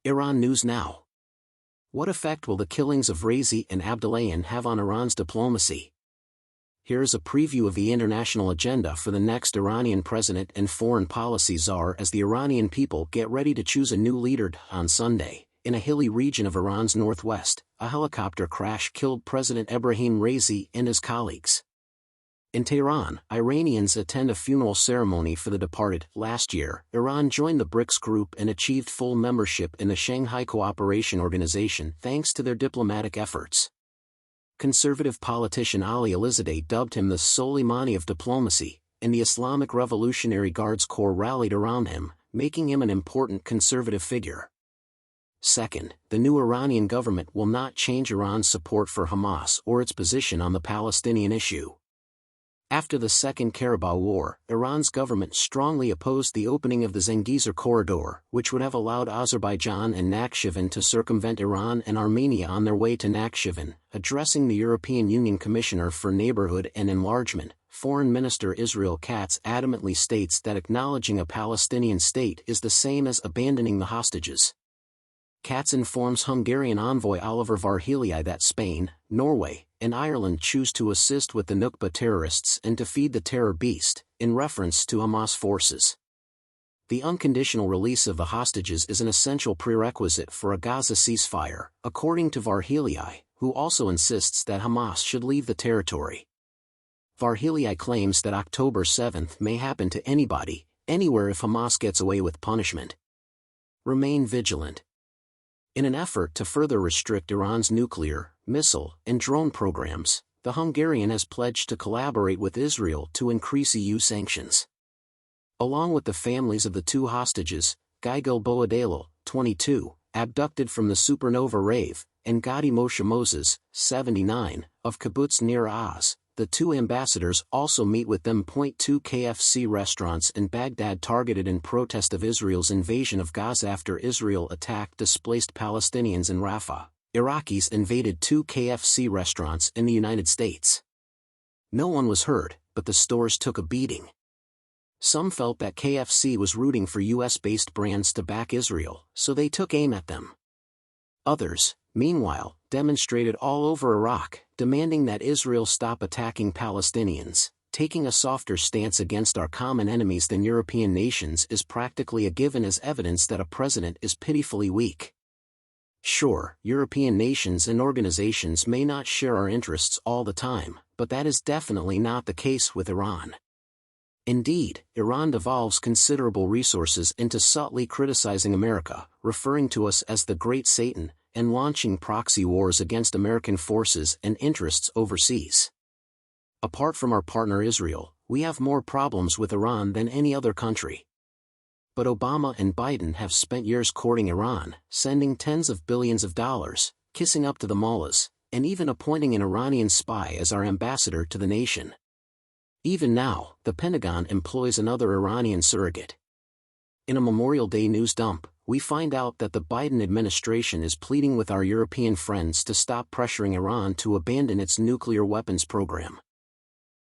Iran News Now. What effect will the killings of Raisi and Abdollahian have on Iran's diplomacy? Here's a preview of the international agenda for the next Iranian president and foreign policy czar as the Iranian people get ready to choose a new leader. On Sunday, in a hilly region of Iran's northwest, a helicopter crash killed President Ebrahim Raisi and his colleagues. In Tehran, Iranians attend a funeral ceremony for the departed. Last year, Iran joined the BRICS group and achieved full membership in the Shanghai Cooperation Organization thanks to their diplomatic efforts. Conservative politician Ali Alizadeh dubbed him the Soleimani of diplomacy, and the Islamic Revolutionary Guards Corps rallied around him, making him an important conservative figure. Second, the new Iranian government will not change Iran's support for Hamas or its position on the Palestinian issue. After the Second Karabakh War, Iran's government strongly opposed the opening of the Zengezur corridor, which would have allowed Azerbaijan and Nakhchivan to circumvent Iran and Armenia on their way to Nakhchivan. Addressing the European Union Commissioner for Neighborhood and Enlargement, Foreign Minister Israel Katz adamantly states that acknowledging a Palestinian state is the same as abandoning the hostages. Katz informs Hungarian envoy Oliver Varhelyi that Spain, Norway, and Ireland choose to assist with the Nukba terrorists and to feed the terror beast, in reference to Hamas forces. The unconditional release of the hostages is an essential prerequisite for a Gaza ceasefire, according to Varhelyi, who also insists that Hamas should leave the territory. Varhelyi claims that October 7th may happen to anybody, anywhere if Hamas gets away with punishment. Remain vigilant. In an effort to further restrict Iran's nuclear, missile, and drone programs, the Hungarian has pledged to collaborate with Israel to increase EU sanctions. Along with the families of the two hostages, Gigel Boadalo, 22, abducted from the Supernova rave, and Gadi Moshe Moses, 79, of Kibbutz Nir Oz, the two ambassadors also meet with them. 2 KFC restaurants in Baghdad targeted in protest of Israel's invasion of Gaza after Israel attacked displaced Palestinians in Rafah. Iraqis invaded 2 KFC restaurants in the United States. No one was hurt, but the stores took a beating. Some felt that KFC was rooting for US-based brands to back Israel, so they took aim at them. Others, meanwhile, demonstrated all over Iraq, demanding that Israel stop attacking Palestinians. Taking a softer stance against our common enemies than European nations is practically a given as evidence that a president is pitifully weak. Sure, European nations and organizations may not share our interests all the time, but that is definitely not the case with Iran. Indeed, Iran devolves considerable resources into subtly criticizing America, referring to us as the Great Satan, and launching proxy wars against American forces and interests overseas. Apart from our partner Israel, we have more problems with Iran than any other country. But Obama and Biden have spent years courting Iran, sending tens of billions of dollars, kissing up to the mullahs, and even appointing an Iranian spy as our ambassador to the nation. Even now, the Pentagon employs another Iranian surrogate. In a Memorial Day news dump, we find out that the Biden administration is pleading with our European friends to stop pressuring Iran to abandon its nuclear weapons program.